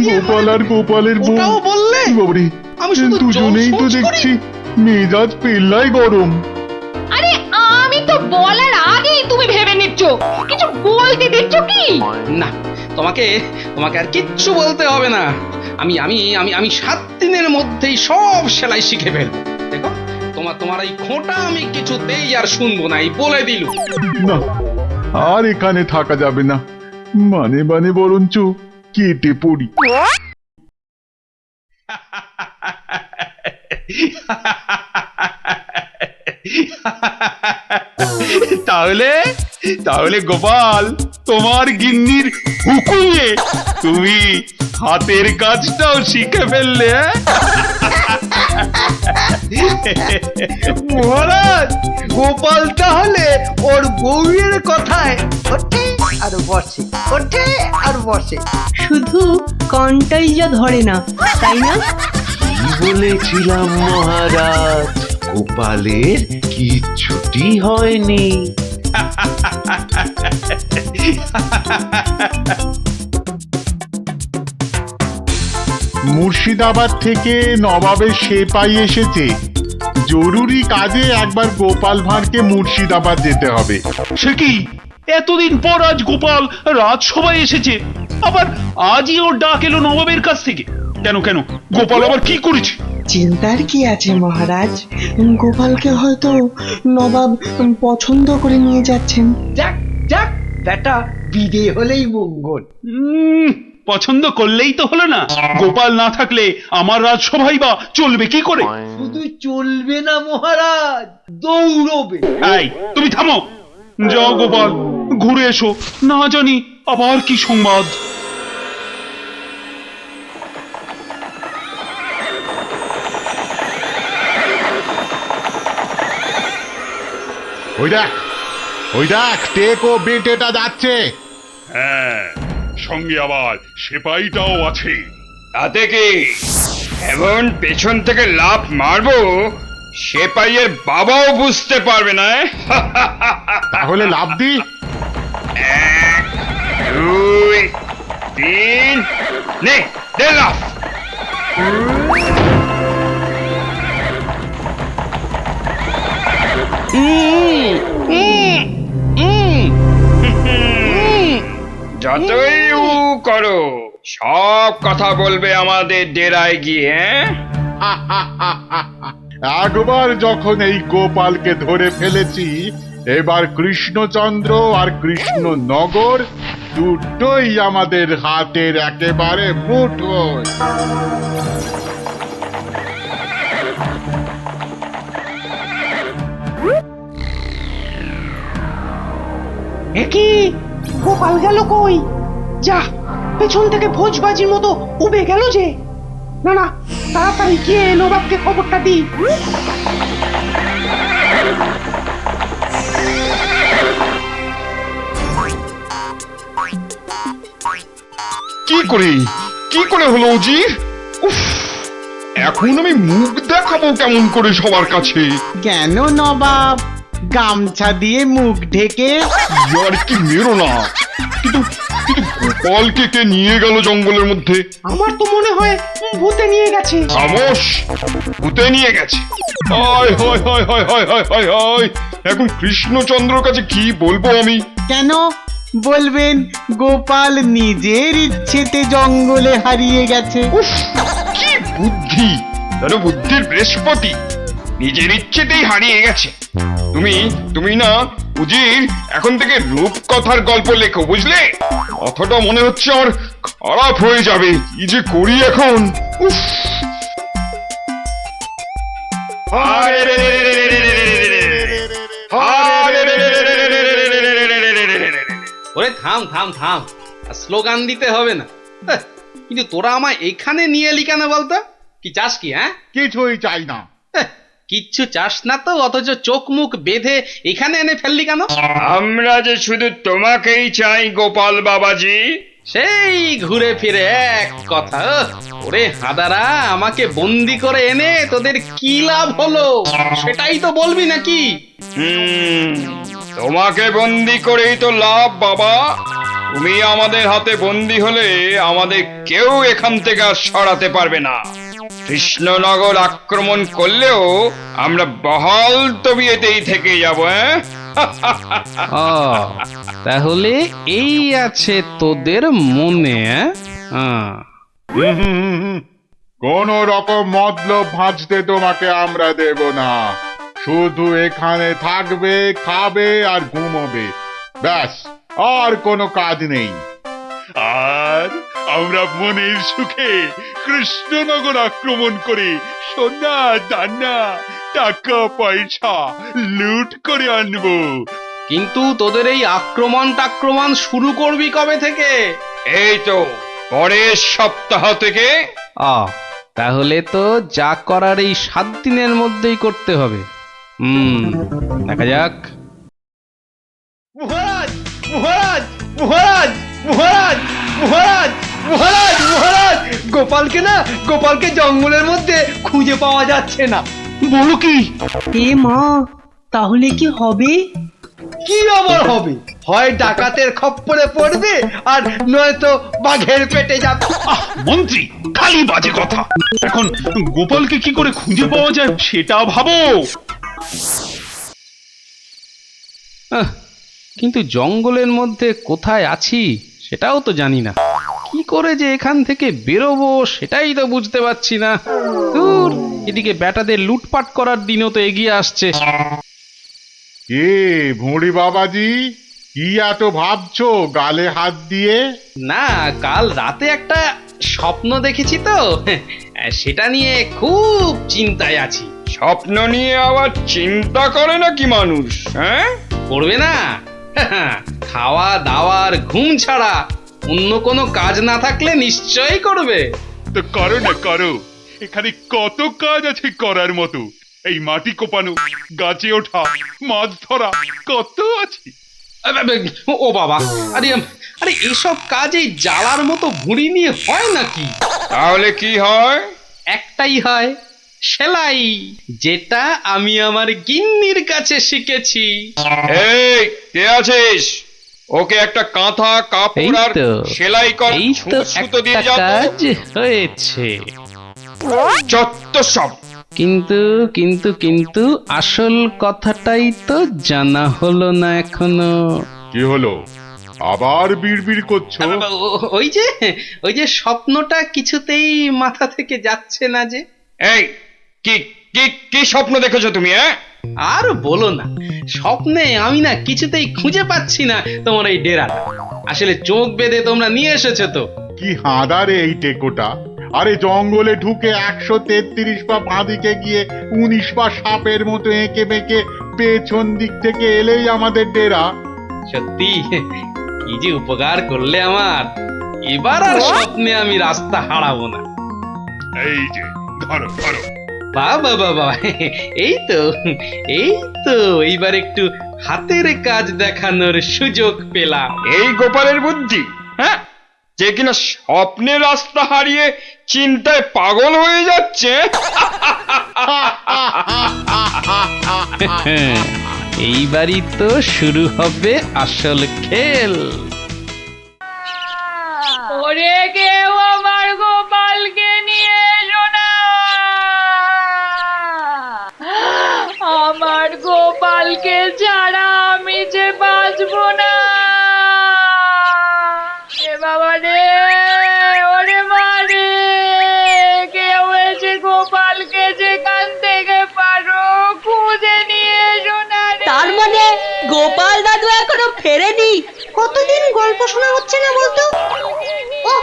গোপাল আর গোপালের বউ ওটাও বললে? বাবারে, আমি শুধু দুজনেই তো জলসোজ করি। দেখছি মেজাজ পেল্লাই গরম। আরে আমি তো বলার আগেই তুমি ভেবে নিচ্ছ, কিছু বলতে দিচ্ছ কি? না, তোমাকে তোমাকে আর কিচ্ছু বলতে হবে না। আমি আমি আমি আমি 7 দিনের মধ্যেই সব সেলাই শিখে ফেলবো। দেখো, তোমার এই খোঁটা আমি কিছুতেই আর শুনবো না, এই বলে দিলু। না, আর এখানে থাকা যাবে না, মানে মানে বরঞ্চ কেটে পড়ি। তাহলে তাহলে গোপাল, তোমার গিন্নির হুকুমে তুমি হাতের কাজটাও শিখে ফেললে, হ্যাঁ? মহারাজ, গোপাল তাহলে ওর বউয়ের কথায় ওঠে আর বসে, ওঠে আর বসে। শুধু কনটাই যা ধরে না, তাই না? কি বলেছিলাম মহারাজ, গোপালের কিচ্ছুটি হয়নি। মুর্শিদাবাদ থেকে নবাবের সেপাই এসেছে, জরুরি কাজে একবার গোপাল ভাঁড়কে মুর্শিদাবাদ যেতে হবে। সে কি, এতদিন পর আজ গোপাল রাজসভায় এসেছে, আবার আজই ওর ডাক এলো নবাবের কাছ থেকে? কেন কেন, গোপাল আবার কি করেছে? চিন্তার কি আছে মহারাজ, গোপালকে হয়তো নবাব পছন্দ করে নিয়ে যাচ্ছেন। যাক যাক, বেটা বিদে হলেই মঙ্গল। পছন্দ করলেই তো হলো না, গোপাল না থাকলে আমার রাজসভাই বা চলবে কি করে? শুধু চলবে না মহারাজ, দৌড়বে। এই, তুমি থামো, যাও গোপাল, ঘুরে এসো, না জানি আবার কি সংবাদ। ওই দেখ, ওই দেখ, টেক ও বেটেটা যাচ্ছে। হ্যাঁ, সঙ্গে আবার সেপাইটাও আছে। তাতে কি, এমন পেছন থেকে লাফ মারবো সেপাইয়ের বাবাও বুঝতে পারবে না। তাহলে লাভ দি। 1, 2, 3, নে দে লাফ। যতই উ করো, সব কথা বলবে আমাদের ডেরায় গিয়ে, হ্যাঁ? একবার যখন এই গোপালকে ধরে ফেলেছি, এবার কৃষ্ণচন্দ্র আর কৃষ্ণনগর দুটোই আমাদের হাতের একেবারে মুঠোয়। কি গোপাল গেল কই? যা, পেছন থেকে ভোজবাজির মতো উবে গেল যে। না না, তাড়াতাড়ি গিয়ে নবাবকে খবরটা দি। কি করে হলো উজির? উফ, এখন আমি মুখ দেখাবো কেমন করে সবার কাছে? কেন নবাব, গামছা দিয়ে মুখ ঢেকে? আর কি মেরো না, কিন্তু কিন্তু গোপালকে কে নিয়ে গেল জঙ্গলের মধ্যে? আমার তো মনে হয় ভূতে নিয়ে গেছে। খামোশ, ভূতে নিয়ে গেছে। হায় হায় হায় হায় হায় হায় হায় হায়, এখন কৃষ্ণচন্দ্রর কাছে কি বলবো আমি? কেন বলবেন গোপাল নিজের ইচ্ছেতে জঙ্গলে হারিয়ে গেছে? উফ, কি বুদ্ধি, যেন বুদ্ধির বৃহস্পতি, নিজের ইচ্ছেতেই হারিয়ে গেছে। তুমি না উজির, এখন থেকে রূপকথার গল্প লেখো, বুঝলে? কথাটা মনে হচ্ছে আমার খারাপ হয়ে যাবে, কি যে করি এখন। উফ, ওরে থাম থাম থাম, আর স্লোগান দিতে হবে না। হ্যাঁ, কিন্তু তোরা আমায় এখানে নিয়ে এলি কেন বলতো? কি চাস কি, হ্যাঁ? কিছুই চাই না। হ্যাঁ, কিচ্ছু চাস না তো, অথচ চোখ মুখ বেঁধে এখানে এনে ফেললি কেন? আমরা যে শুধু তোমাকেই চাই গোপাল বাবাজি। সেই ঘুরে ফিরে এক কথা। ওরে হাদারা, আমাকে বন্দি করে এনে তোদের কি লাভ হলো সেটাই তো বলবি নাকি? তোমাকে বন্দি করেই তো লাভ বাবা। তুমি আমাদের হাতে বন্দী হলে আমাদের কেউ এখান থেকে আর সরাতে পারবে না। কৃষ্ণনগর আক্রমণ করলেও আমরা বহাল তবিয়েতেই থেকে যাব। ও তাহলে এই আছে তোদের মনে? কোন রকম মতলব ভাঁজতে তোমাকে আমরা দেব না। শুধু এখানে থাকবে, খাবে আর ঘুমোবে, ব্যাস, আর কোনো কাজ নেই। আর আমরা মনের সুখে কৃষ্ণনগর আক্রমণ করে সোনা দানা টাকা পয়সা লুট করে আনবো। কিন্তু তোদের এই আক্রমণ শুরু করবি কবে থেকে? এই তো পরের সপ্তাহ থেকে। তাহলে তো যা করার এই 7 দিনের মধ্যেই করতে হবে। দেখা যাক। মহারাজ মহারাজ মহারাজ মহারাজ মহারাজ মহারাজ মহারাজ গোপালকে জঙ্গলের মধ্যে খুঁজে পাওয়া যাচ্ছে না। বলো কি? এ মা, তাহলে কি হবে? কি আবার হবে? হয় ডাকাতের খপ্পরে পড়বে আর নয়তো বাঘের পেটে যাবে। মন্ত্রী, খালি বাজে কথা। এখন গোপালকে কি করে খুঁজে পাওয়া যায় সেটা ভাবো। কিন্তু জঙ্গলের মধ্যে কোথায় আছি সেটাও তো জানি না। কি করে যে এখান থেকে বেরোবো সেটাই তো বুঝতে পারছি না। দূর, এদিকে ব্যাটাদের লুটপাট করার দিনও তো এগিয়ে আসছে। কে ভুঁড়ি বাবাজি, কি এত ভাবছো গালে হাত দিয়ে? না, কাল রাতে একটা স্বপ্ন দেখেছি তো, সেটা নিয়ে খুব চিন্তায় আছি। স্বপ্ন নিয়ে আবার চিন্তা করে নাকি মানুষ? হ্যাঁ, করবে না? খাওয়া দাওয়ার ঘুম ছাড়া অন্য কোনো কাজ না থাকলে নিশ্চয়ই করবে। তো করো না, করো। এখানে কত কাজ আছে করার মতো। এই মাটি কোপানো, গাছে ওঠা, মাছ ধরা, কত আছে। ও বাবা, আরে আরে এসব কাজ এই জ্বালার মতো ভুঁড়ি নিয়ে হয় নাকি? তাহলে কি হয়? একটাই হয়, সেলাই, যেটা আমি আমার গিন্নির কাছে শিখেছি। এই কে আছিস? ওকে একটা কাঁথা কাপড় আর সেলাই কর, এই তো সুতো দিয়ে একটা যাও। কাজ হয়েছে। যত সব। কিন্তু কিন্তু কিন্তু আসল কথাটাই তো জানা হলো না এখনো। কি হলো? আবার বিড়বিড় করছো? ওই যে স্বপ্নটা কিছুতেই মাথা থেকে যাচ্ছে না যে। এই কি কি কি স্বপ্ন দেখেছো তুমি? আর বলো না, স্বপ্নে আমি না কিছুতেই খুঁজে পাচ্ছি না তোমার এই ডেরাটা। আসলে চোখ বেঁধে তোমরা নিয়ে এসেছো তো। কি হাঁদারে এই টেকোটা! আরে জঙ্গলে ঢুকে 133 পা বাঁদিকে গিয়ে 19 পা সাপের মতো এঁকে বেঁকে পেছন দিক থেকে এলেই আমাদের ডেরা। সত্যি কি যে উপকার করলে আমার। এবার আর স্বপ্নে আমি রাস্তা হারাবো না। এই যে ধরো ধরো। বাবা বাবা, এই তো এইবার একটু হাতের কাজ দেখানোর সুযোগ পেলাম। এই গোপালের বুদ্ধি, হ্যাঁ, যে কিনা স্বপ্নে রাস্তা হারিয়ে চিন্তায় পাগল হয়ে যাচ্ছে। এইবারই তো শুরু হবে আসল খেল। ওরে কেউ আমার গোপালকে নিয়ে এসো না, আমার গোপালকে ছাড়া আমি যে বাঁচবো না। এ বাবা রে, ওরে মা রে, কেউ এসে গোপালকে যেখান থেকে পারো খুঁজে নিয়ে এসো না রে। তার মানে গোপাল দাদু এখনো ফেরেনি? কতদিন গল্প শোনা হচ্ছে না বলতো? ও,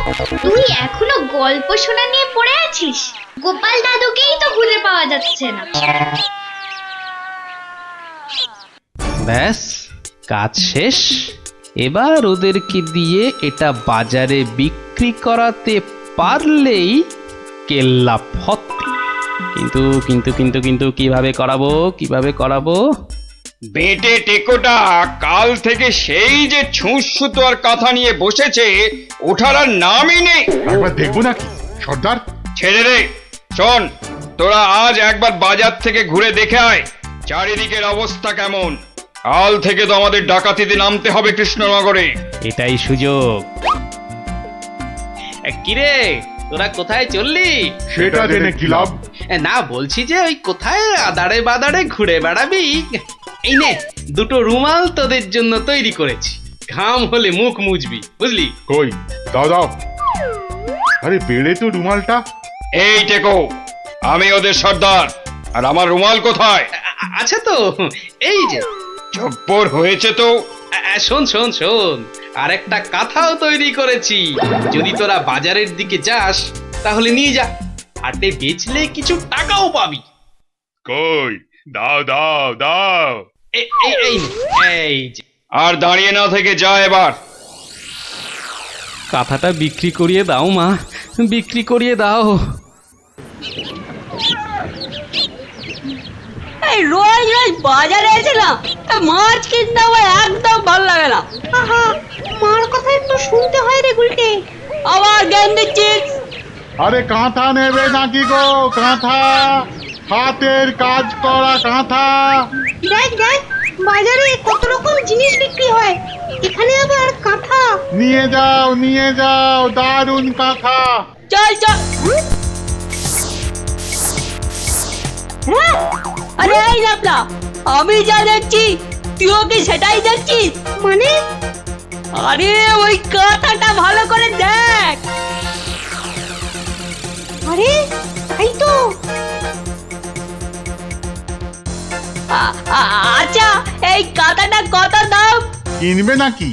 তুই এখনো গল্প শোনা নিয়ে পড়ে আছিস? গোপাল দাদুকেই তো খুঁজে পাওয়া যাচ্ছে না। ব্যাস, কাজ শেষ। এবার ওদেরকে দিয়ে এটা বাজারে বিক্রি করাতে পারলেই কেল্লা ফতে। কিন্তু কিন্তু কিন্তু কিন্তু কিভাবে করাবো? বেটে টেকোটা কাল থেকে সেই যে ছুঁচ সুতো আর কাঁথা নিয়ে বসেছে, ওঠার আর নামই নেই। একবার দেখবো নাকি সর্দার? ছেড়ে রে। শোন, তোরা আজ একবার বাজার থেকে ঘুরে দেখে আয় চারিদিকের অবস্থা কেমন। কাল থেকে তো আমাদের ডাকাতিতে নামতে হবে কৃষ্ণনগরে। এটাই সুযোগ। কিরে, তোরা কোথায় চললি? সেটা জেনে কি লাভ? না, বলছি যে ওই কোথায় আদারে বাদারে ঘুরে বেড়াবি। এই নে, দুটো রুমাল তোদের জন্য তৈরি করেছি, ঘাম হলে মুখ মুছবি, বুঝলি? কই, দাও দাও। আরে বেড়ে তো রুমালটা। এই টেকো, আমি ওদের সর্দার, আর আমার রুমাল কোথায়? আছে তো, এই যে। জব্বর হয়েছে তো। শোন শোন শোন, আর একটা কাঁথাও তৈরি করেছি, যদি তোরা বাজারের দিকে যাস তাহলে নিয়ে যা, হাটে বেচলে কিছু টাকাও পাবি। কই, দাও দাও দাও। এই যে। আর দাঁড়িয়ে না থেকে যা এবার। কাঁথাটা বিক্রি করিয়ে দাও মা, বিক্রি করিয়ে দাও। এই রোজ রোজ বাজারে এসেলাম, মাছ কিনতে আমার একদম ভালো লাগে না। আহা, মার কথা একটু শুনতে হয় রে গুলটে, আবার জ্ঞান দিচ্ছিস। আরে কাঁথা নেবে নাকি গো? কাঁথা, হাতের কাজ করা কাঁথা। দেখ দেখ, বাজারে কত রকম জিনিস বিক্রি হয়, এখানে আবার কাঁথা। নিয়ে যাও, দারুণ কাঁথা। চল চল। হ্যাঁ? আরে এই লাপলা, আমি যা দেখছি তুইও কি সেটাই দেখছিস? মানে? আরে ওই কাঁথাটা ভালো করে দেখ। আরে তাই তো। আচ্ছা, এই কাঁথাটা কত দাম? কিনবে নাকি?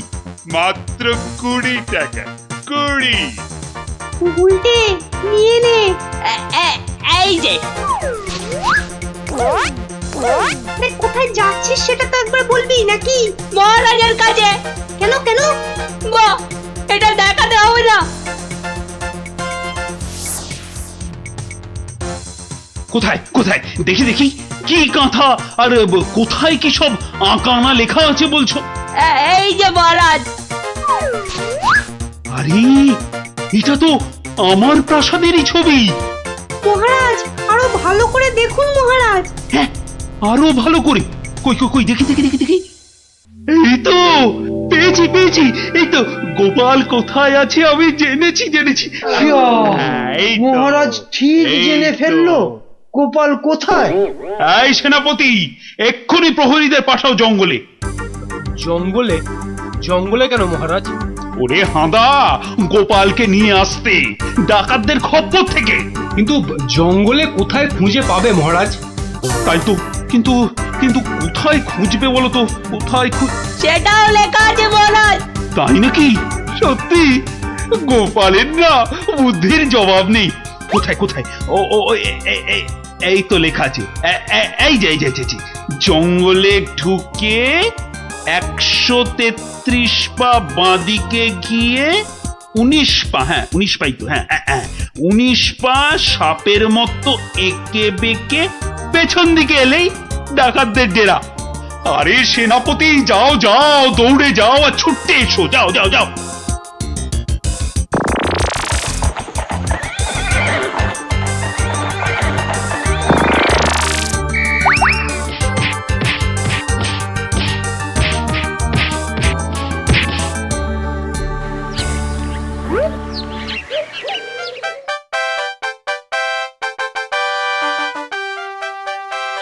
মাত্র 20 টাকা। 20। গুলটে নিয়ে নে। এই যে। কোথায় যাচ্ছিস সেটা তো একবার বলবি নাকি? মহারাজের কাছে। কেন কেন? বাহ, এটা দেখাতে হবে না? কোথায় কোথায় দেখি দেখি, কি কাঁথা আর কোথায় কি সব আঁকানা লেখা আছে বলছো? এই যে মহারাজ। আরে এটা তো আমার প্রাসাদেরই ছবি। মহারাজ, আরো ভালো করে দেখুন মহারাজ। হ্যাঁ, আরো ভালো করে। কই কই কই, দেখি দেখি দেখি দেখি। এই তো পেয়েছি। এই তো, গোপাল কোথায় আছে আমি জেনেছি। এই তো, মহারাজ ঠিক জেনে ফেললো গোপাল কোথায়। এই সেনাপতি, এক্ষুনি প্রহরীদের পাঠাও জঙ্গলে। জঙ্গলে? জঙ্গলে কেন মহারাজ? ওরে হাঁদা, গোপালকে নিয়ে আসতে ডাকাতদের খপ্পর থেকে। কিন্তু জঙ্গলে কোথায় খুঁজে পাবে মহারাজ? তাই তো, কিন্তু কিন্তু কোথায় খুঁজবে বলো তো? কোথায় সেটাও লেখা আছে মহারাজ। তাই নাকি? সত্যি? গোপালের না বুদ্ধির জবাব নেই। কোথায় কোথায়? ও ও এই তো লেখা আছে। এই যে জঙ্গলে ঢুকে 133 পা বাঁদিকে গিয়ে 19 পা, হ্যাঁ 19 পাই তো, হ্যাঁ 19 পা সাপের মতো এঁকে বেঁকে পেছন দিকে এলেই ডাকাতদের ডেরা। আরে সেনাপতি, যাও দৌড়ে যাও আর ছুটতে এসো, যাও।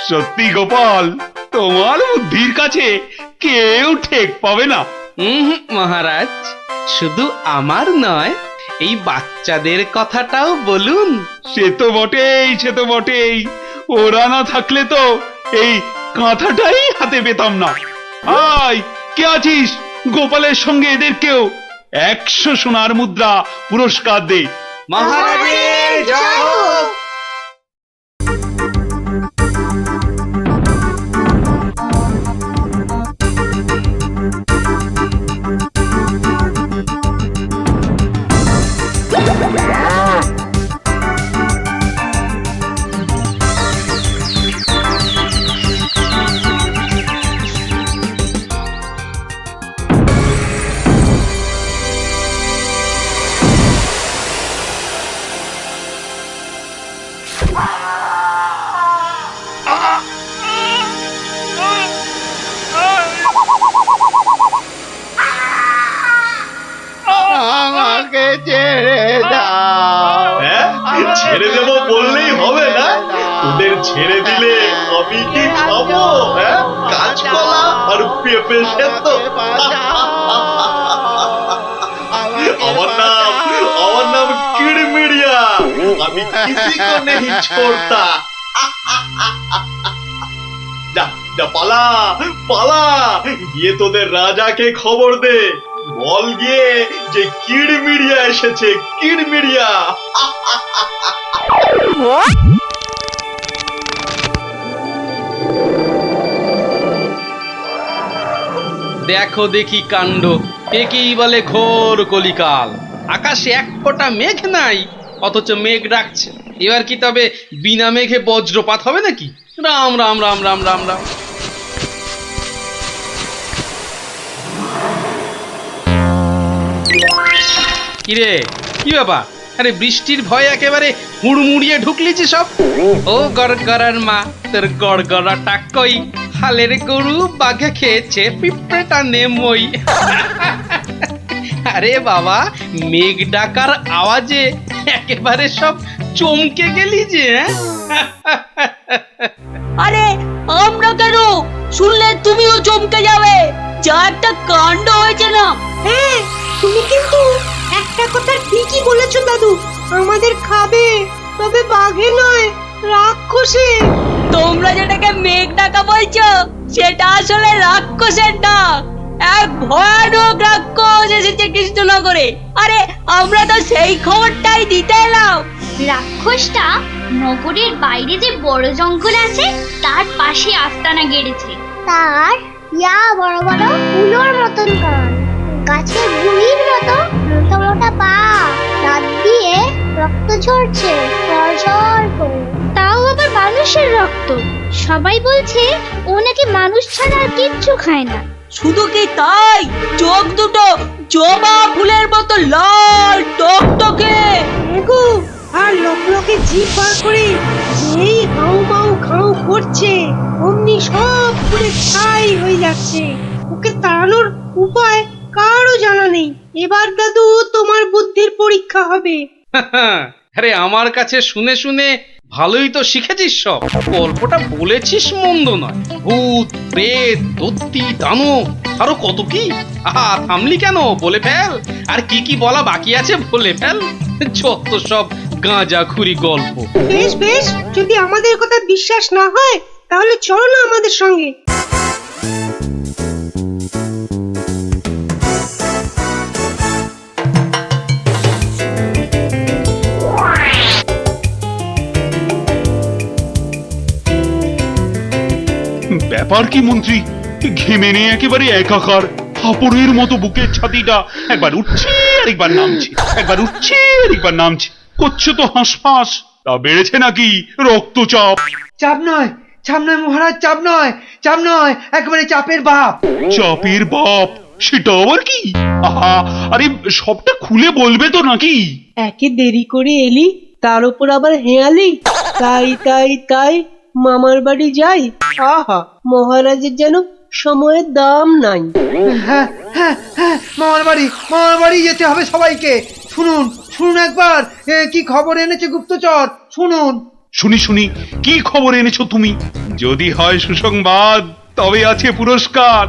সত্যি গোপাল, তোমার বুদ্ধির কাছে কেউ ঠেক পাবে না। মহারাজ, শুধু আমার নয়, এই বাচ্চাদের কথাটাও বলুন। সে তো বটেই। ওরা না থাকলে তো এই কাঁথাটাই হাতে পেতাম না। আয়, কে আছিস? গোপালের সঙ্গে এদেরকেও 100 সোনার মুদ্রা পুরস্কার দে। মহারাজের জয় হোক। ছেড়ে দাও। হ্যাঁ, ছেড়ে দেবো বললেই হবে না? তোদের ছেড়ে দিলে আমি কি খাবো? হ্যাঁ, কাঁচকলা আর পেঁপে সেদ্ধ? আমার নাম কিড়মিড়িয়া। আমি কিসি কো নেহি ছোড়তা। যা যা, পালা পালা, গিয়ে তোদের রাজাকে খবর দে। বল গিয়ে যে কিড়মিড়িয়া এসেছে, কিড়মিড়িয়া। দেখো দেখি কাণ্ড, একেই বলে ঘোর কলিকাল। আকাশে এক ফোঁটা মেঘ নাই, অথচ মেঘ ডাকছে। এবার কি তবে বিনা মেঘে বজ্রপাত হবে নাকি? রাম রাম রাম রাম রাম রাম। কিরে, কি ব্যাপার? আরে বৃষ্টির ভয়ে একেবারে হুড়মুড়িয়ে ঢুকলি যে সব। ও গড়গড়ার মা, তোর গড়গড়াটা কই? হালের গরু বাঘে খেয়েছে, পিঁপড়েটা নেমই। আরে বাবা, মেঘ ডাকার আওয়াজে একেবারে সব চমকে গেলি যে। আরে আমরা কেন? শুনলে তুমিও চমকে যাবে। যা একটা কাণ্ড হয়েছে না। হ্যাঁ, তুমি কিন্তু একটা কথা ঠিকই বলেছো দাদু। আমাদের খাবে, তবে বাঘে নয়, রাক্ষসে। তোমরা যেটাকে মেঘ ডাকা বলছো, সেটা আসলে রাক্ষসের ডাক। এক ভয়ানক রাক্ষস এসেছে কৃষ্ণনগরে। আরে আমরা তো সেই খবরটাই দিতে এলাম। রাক্ষসটা নগরের বাইরে যে বড় জঙ্গল আছে তার পাশে আস্তানা গেড়েছে। তার ইয়া বড় বড় ফুলোর মতন কান, গাছের গুড়ির মতো মোটা মোটা পা, দাঁত দিয়ে রক্ত ঝরছে ঝরঝর করে। তাও আবার মানুষের রক্ত। সবাই বলছে ও নাকি মানুষ ছাড়া আর কিচ্ছু খায় না। শুধু কি তাই, চোখ দুটো জবা ফুলের মতো লাল টকটকে। এগো, আর লোকে জিভ বার করে যেই হাউ মাউ খাউ করছে, অমনি সব পুরে ছাই হয়ে যাচ্ছে। ওকে তাড়ানোর উপায় কারও জানা নেই। এবার দাদু তোমার বুদ্ধির পরীক্ষা হবে। আরে আমার কাছে শুনে শুনে ভালোই তো শিখেছিস সব। গল্পটা বলেছিস মন্দ নয়। ভূত, প্রেত, দত্তি, দানব, আরো কত কি। আহা, থামলি কেন? বলে ফেল। আর কি কি বলা বাকি আছে বলে ফেল। যত সব গাঁজাখুরি গল্প। বেশ বেশ, যদি আমাদের কথা বিশ্বাস না হয় তাহলে চলো না আমাদের সঙ্গে। ব্যাপার কি মন্ত্রী? ঘেমে নিয়ে একেবারে একাকার। হাঁপড়ের মতো বুকের ছাতিটা একবার উঠছে আর একবার নামছে, একবার উঠছে আর একবার নামছে। করছে তো হাঁসফাঁস। তা বেড়েছে নাকি রক্তচাপ? চাপ নয়, চাপ নয় মহারাজ, চাপ নয়, চাপ নয়, একেবারে চাপের বাপ। চাপের বাপ? সেটা আবার কি? আহা, আরে সবটা খুলে বলবে তো নাকি? একে দেরি করে এলি, তার উপর আবার হেয়ালি। তাই তাই তাই মামার বাড়ি যাই। আহা, মহারাজের যেন সময়ের দাম নাই। হ্যাঁ হ্যাঁ হ্যাঁ, মামার বাড়ি যেতে হবে সবাইকে। শুনুন শুনুন একবার, কি খবর এনেছে গুপ্তচর, শুনুন। শুনি শুনি, কি খবর এনেছো তুমি? যদি হয় সুসংবাদ তবে আছে পুরস্কার,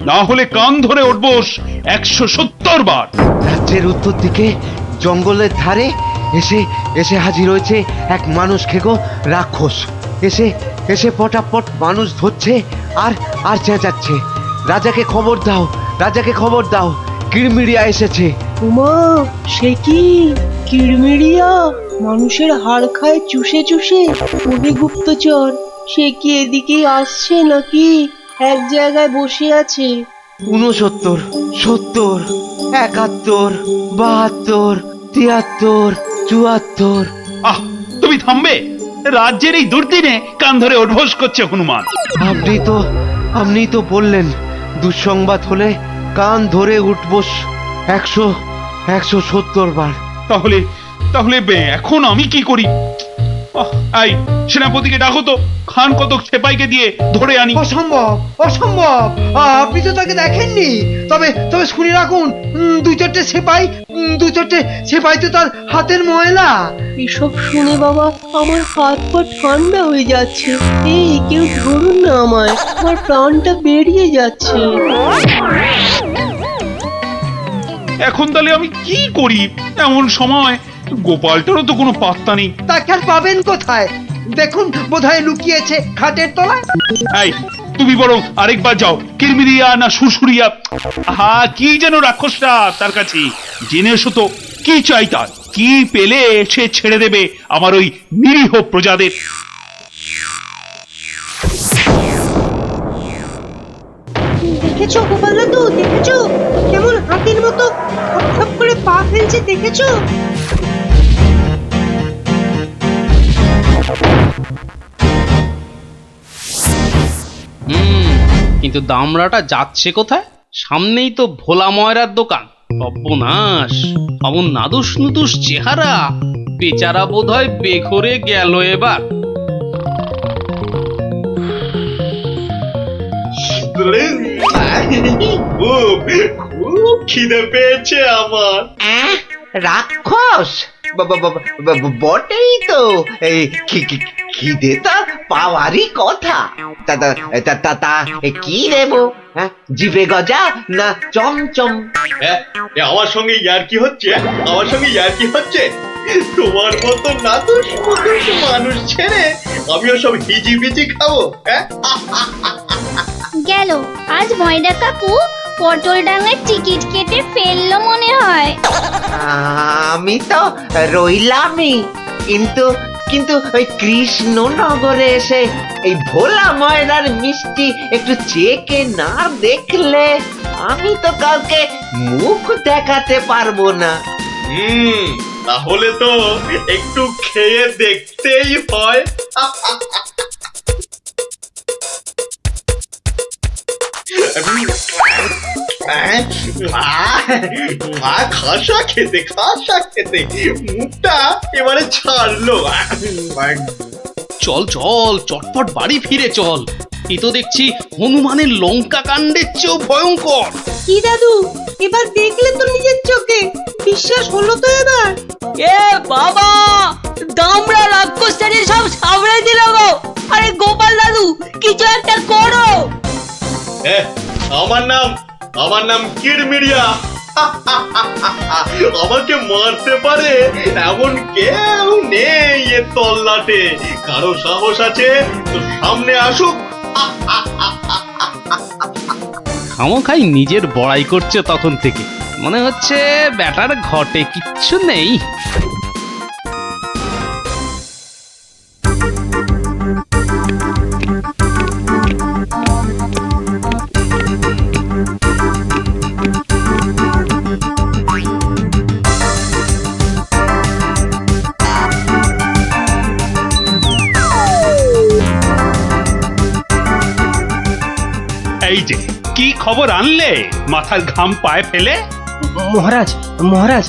না হলে কান ধরে উঠবোস 170 বার। রাজ্যের উত্তর দিকে জঙ্গলের ধারে এসে হাজির হয়েছে এক মানুষ খেকো রাক্ষস। এসে পটাপট মানুষ ধরছে আর চেঁচাচ্ছে, রাজাকে খবর দাও, রাজাকে খবর দাও, কিড়মিড়িয়া এসেছে। উমা, সে কি? কিড়মিড়িয়া মানুষের হাড় খায় চুষে চুষে। ওহে গুপ্তচর, সে কি এদিকে আসছে নাকি এক জায়গায় বসে আছে? 69, 70, 71, 72, 73, 74। আহ, তুমি থামবে? রাজ্যের এই দুর্দিনে কান ধরে উঠবোস করছে হনুমান। আপনি তো বললেন দুঃসংবাদ হলে কান ধরে উঠবোস 170 বার। তাহলে এখন আমি কি করি? এই সেনাপতিকে ডাকো তো, খান কতক সেপাইকে দিয়ে ধরে আনি। অসম্ভব অসম্ভব, আপনি তো তাকে দেখেননি। তবে তবে শুনে রাখুন, দুই চারটে সেপাই তো তার হাতের ময়লা। এসব শুনে বাবা আমার হাত পা ঠান্ডা হয়ে যাচ্ছে। এই কেউ ধরুন না আমায়, আমার প্রাণটা বেরিয়ে যাচ্ছে। এখন তাহলে আমি কি করি? এমন সময় গোপালটারও তো কোনো পাত্তা নেই। তাকে আর পাবেন কোথায়? দেখুন বোধহয় লুকিয়েছে খাটের তলায়। এই তুমি বরং আরেকবার যাও, কিরমিরিয়া না সুরসুরিয়া, কি যেন রাক্ষসটা তার কাছে, জেনে এসো তো কি চাই তার, কি পেলে সে ছেড়ে দেবে আমার ওই নিরীহ প্রজাদের। দেখেছো গোপাল দাদু, দেখেছো কেমন হাতির মতো খপ করে পা ফেলছে, দেখেছো? কিন্তু দামড়াটা যাচ্ছে কোথায়? সামনেই তো ভোলা ময়রার দোকান। সর্বনাশ, অমন নাদুস নুদুস চেহারা, বেচারা বোধহয় বেঘরে গেল এবার। খুব খিদে পেয়েছে আমার। রাক্ষস বটেই তো, এই খিদে তা পাওয়ারই কথা। তা কি দেবো? জিভে গজা না চমচম? আমার সঙ্গে ইয়ার্কি হচ্ছে, আমার সঙ্গে ইয়ার্কি হচ্ছে। তোমার মতো নাদুস মুদুস মানুষ ছেড়ে আমিও সব হিজিবিজি খাবো? গেল আজ ময়দা কাকু পটল ডাঙার টিকিট কেটে ফেললো মনে হয়। আমি তো রইলামই, কিন্তু কিন্তু ওই কৃষ্ণনগরে এসে এই ভোলা ময়রার মিষ্টি একটু চেকে না দেখলে আমি তো কাউকে মুখ দেখাতে পারবো না। তাহলে তো একটু খেয়ে দেখতেই হয়। খাসা খেতে মুখটা এবারে ছাড়লো। চল চল, চটপট বাড়ি ফিরে চল। এ তো দেখছি হনুমানের লঙ্কা কাণ্ডের চেয়েও ভয়ঙ্কর। কি দাদু, এবার দেখলে তো নিজের চোখে, বিশ্বাস হলো তো এবার? এ বাবা, দামড়া রাক্ষসটাকে সব সামনে দিল গো। আরে গোপাল দাদু, কিছু একটা করো। আমার নাম কিরমিরিয়া। আমাকে মারতে পারে এমন কেউ নেই এ তল্লাটে। কারো সাহস আছে তো সামনে আসুক। খামোখাই নিজের বড়াই করছে তখন থেকে, মনে হচ্ছে ব্যাটার ঘটে কিচ্ছু নেই। এই যে কি খবর আনলে মাথার ঘাম পায়ে ফেলে? মহারাজ মহারাজ,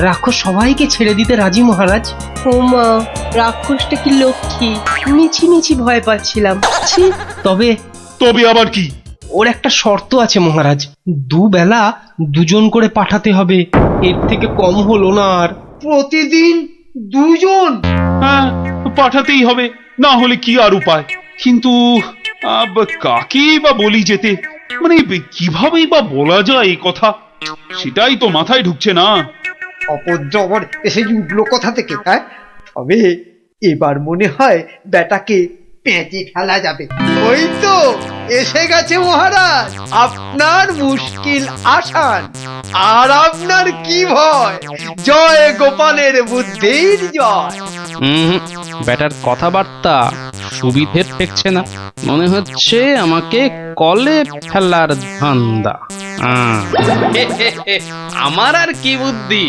রাক্ষস সবাইকে ছেড়ে দিতে রাজি মহারাজ। ও মা, রাক্ষসটা কি লক্ষ্মী, মিছি ভয় পাচ্ছিলাম। তবে আবার কি? ওর একটা শর্ত আছে মহারাজ, দুবেলা দুজন করে পাঠাতে হবে, এর থেকে কম হলো না আর। প্রতিদিন দুজন? হ্যাঁ, পাঠাতেই হবে, না হলে কি আর উপায়। কিন্তু কাকেই বা বলি যেতে, মানে কিভাবেই বা বলা যায় এই কথা, সেটাই তো মাথায় ঢুকছে না। অপজবর এসে উঠলো কোথা থেকে? তবে এবার মনে হয় বেটাকে পেঁচে ফেলা যাবে। ওই তো এসে গেছে মহারাজ, আপনার মুশকিল আসান। আর আপনার কি ভয়? জয় গোপালের বুদ্ধির জয়। ব্যাটার কথাবার্তা সুবিধের ঠেকছে না, মনে হচ্ছে আমাকে কলে ফেলার ধান্দা। আমার আর কি বুদ্ধি,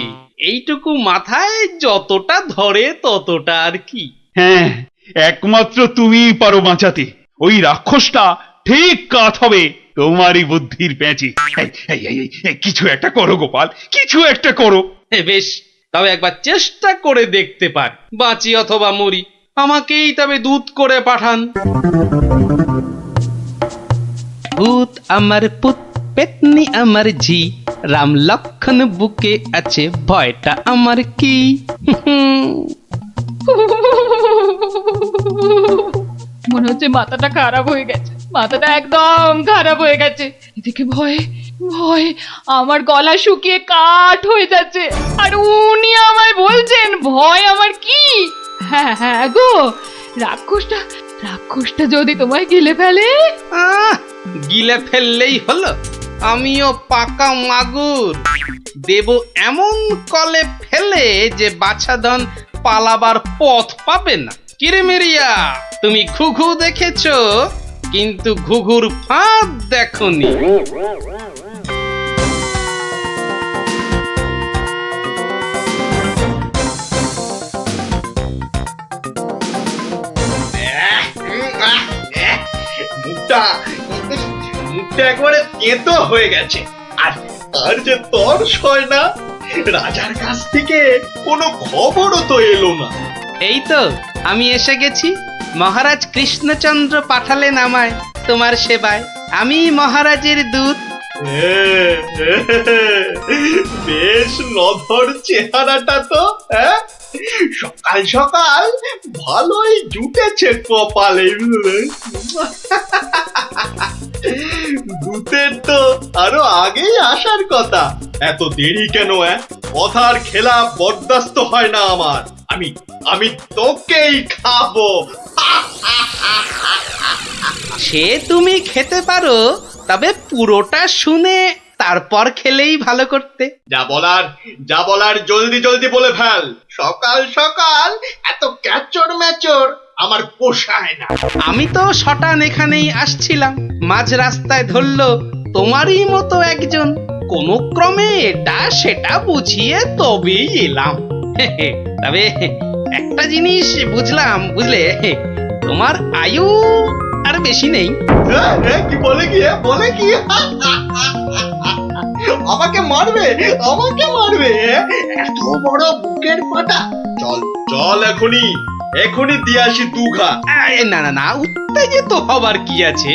এইটুকু মাথায় যতটা ধরে ততটা আর কি। হ্যাঁ, একমাত্র তুমিই পারো বাঁচাতে। ওই রাক্ষসটা ঠিক কাত হবে তোমারই বুদ্ধির প্যাঁচে। কিছু একটা করো গোপাল, কিছু একটা করো। বেশ, তবে একবার চেষ্টা করে দেখতে পার, বাঁচি অথবা মরি। আমাকেই তবে দূত করে পাঠান। ভূত আমার পুত, পেতনি আমার ঝি, রাম লক্ষণ বুকে আছে, ভয়টা আমার কি? মনে হচ্ছে মাথাটা খারাপ হয়ে গেছে, মাথাটা একদম খারাপ হয়ে গেছে। এদিকে ভয়ে ভয়ে আমার গলা শুকিয়ে কাঠ হয়ে যাচ্ছে, আর উনি আমায় বলছেন ভয় আমার কি? হ্যাঁ হ্যাঁ গো, রাক্ষসটা যদি তোমায় গিলে ফেলে? গিলে ফেললেই হলো? আমিও পাকা মাগুর, দেব এমন কলে ফেলে যে বাছাধন পালাবার পথ পাবে না। কিরমিরিয়া, তুমি ঘুঘু দেখেছো, কিন্তু ঘুঘুর ফাঁদ দেখোনি। মুখটা একবারে তেতো হয়ে গেছে, আর যে তর্স হয় না। রাজার কাছ থেকে কোনো খবরও তো এলো না। এই তো আমি এসে গেছি। মহারাজ কৃষ্ণচন্দ্র পাঠালেন আমায় তোমার সেবায়। আমি মহারাজের দূত। বেশ নধর চেহারাটা তো, হ্যাঁ? সকাল সকাল ভালোই জুটেছে কপালে। দূতের তো আরো আগেই আসার কথা, এত দেরি কেন? কথার খেলা বরদাস্ত হয় না আমার। আমি তোকেই খাবো। সে তুমি খেতে পারো, তবে পুরোটা শুনে তারপর খেলেই ভালো করতে। যা বলার জলদি জলদি বলে ফেল। সকাল সকাল এত ক্যাচর ম্যাচর আমার পোষায় না। আমি তো শটান এখানেই আসছিলাম, মাঝ রাস্তায় ধরলো তোমারই মতো একজন। কোন ক্রমে এটা সেটা বুঝিয়ে তবেই এলাম। তবে একটা জিনিস বুঝলাম, বুঝলে, তোমার আয়ু আর বেশি নেই। কি বলে কি? আমাকে মারবে? এত বড় বুকের পাটা? চল এখনই দিয়ে আসি দুঘা। না, উত্তেজিত হবার কি আছে?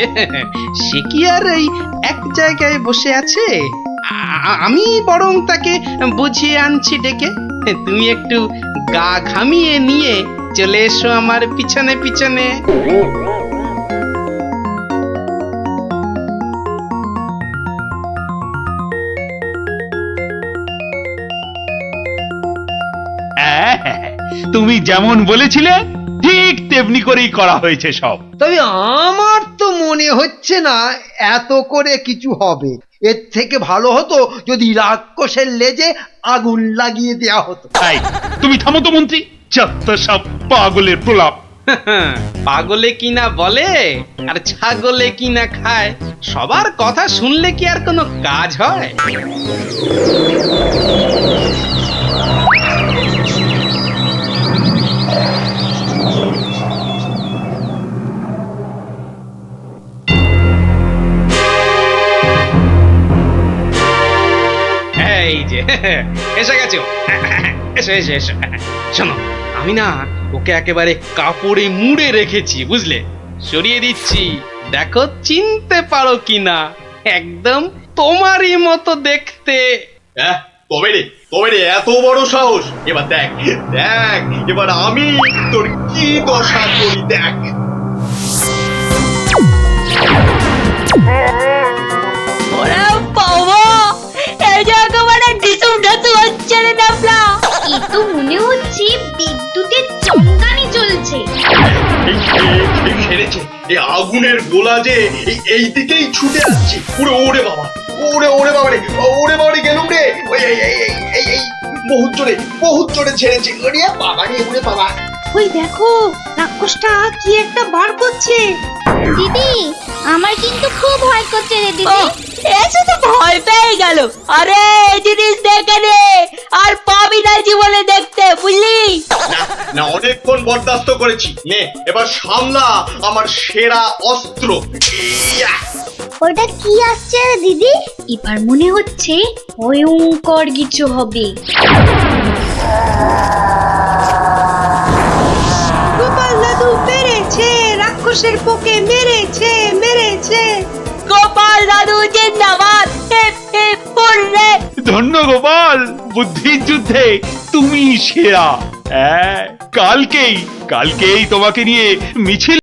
সে কি আর এই এক জায়গায় বসে আছে? আমি বরং তাকে বুঝিয়ে আনছি ডেকে। তুমি একটু গা ঘামিয়ে নিয়ে চলে এসো আমার পিছনে পিছনে। তুমি যেমন বলেছিলে ঠিক তেমনি করেই করা হয়েছে সব। তবে আমার তো মনে হচ্ছে না এত করে কিছু হবে। এর থেকে ভালো হতো যদি রাক্ষসের লেজে আগুন লাগিয়ে দেয়া হতো। তাই তুমি থামো তো মন্ত্রী, যত সব পাগলের প্রলাপ। পাগলে কিনা বলে আর ছাগলে কিনা খায়, সবার কথা শুনলে কি আর কোনো কাজ হয়? এই যে এসে গেছো, এসো। শোনো, আমি না ওকে একেবারে কাপড়ে মুড়ে রেখেছি, বুঝলে? সরিয়ে দিচ্ছি, দেখো চিনতে পারো কিনা। একদম তোমারই মতো দেখতে। তবে রে এত বড় সাহস! এবার দেখ এবার আমি তোর কি দশা করি, দেখ। ওরে বাবা, এই যে একেবারে ডিসুম ঢাতু হচ্ছে রে ডাবলা। এ তো মনে হচ্ছে বিদ্যুতের চমকানি চলছে। ছেড়েছে এই আগুনের গোলা যে এই দিকেই ছুটে আসছে। ওরে বাবা রে, গেলুম রে। এই বহুত জোরে ছেড়েছে। ওরে বাবা। ওই দেখো, রাক্ষসটা কি একটা বার করছে। দিদি, আমার কিন্তু খুব ভয় করছে রে দিদি। এসে তো ভয় পেয়ে গেল। আরে এই জিনিস দেখে নে, আর পাবি না জীবনে দেখতে, বুঝলি? না, অনেকক্ষণ বরদাস্ত করেছি। নে এবার সামলা আমার সেরা অস্ত্র। ওটা কি আসছে রে দিদি? এবার মনে হচ্ছে ভয়ঙ্কর কিছু হবে। গোপাল দাদু পেরেছে, রাক্ষসের পোকে মেরেছে মেরেছে। গোপাল দাদু জিন্দাবাদ, হিপ হিপ হুররে। ধন্য গোপাল, বুদ্ধির যুদ্ধে তুমি সেরা। কালকেই তোমাকে নিয়ে মিছিল